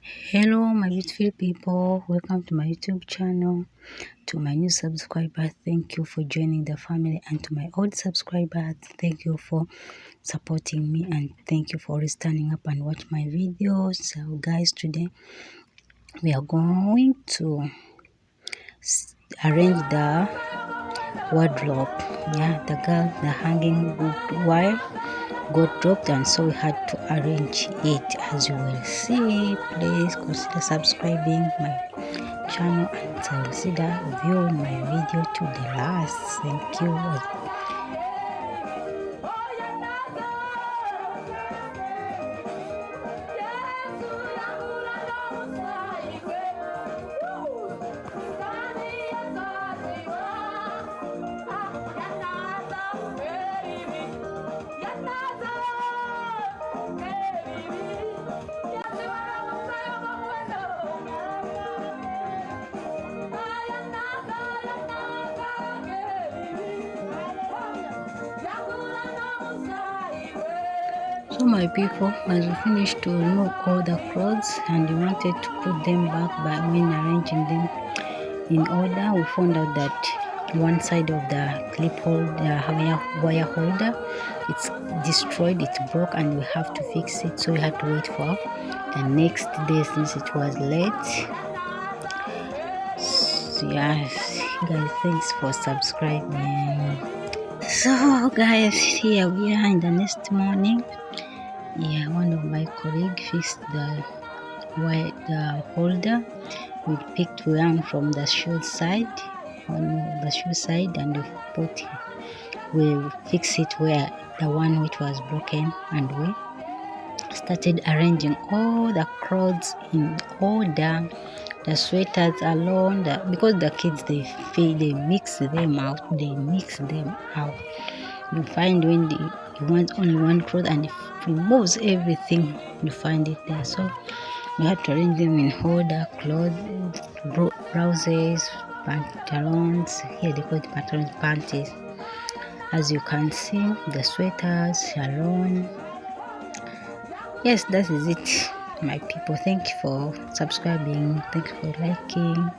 Hello, my beautiful people. Welcome to my YouTube channel. To my new subscriber, thank you for joining the family. And to my old subscribers, thank you for supporting me. And thank you for always standing up and watch my videos. So, guys, today we are going to arrange the wardrobe. Yeah, the hanging wire got dropped, and so we had to arrange it. As you will see, please consider subscribing my channel and consider viewing my video to the last. Thank you. So my people, as we finished to remove all the clothes and we wanted to put them back, by when arranging them in order, we found out that one side of the clip holder, wire holder, it's destroyed, it's broke, and we have to fix it. So we had to wait for the next day since it was late. So yes, guys, thanks for subscribing. So guys, here we are in the next morning. Yeah, one of my colleagues fixed the holder. We picked one from the shoe side, and we fixed it where the one which was broken, and we started arranging all the clothes in order. The sweaters alone, because the kids they mix them out. You find when you want only one cloth and it removes everything, you find it there. So you have to arrange them in order: clothes, blouses, pantaloons. Here they call it pantaloons, panties. As you can see, the sweaters alone. Yes, that is it, my people. Thank you for subscribing. Thank you for liking.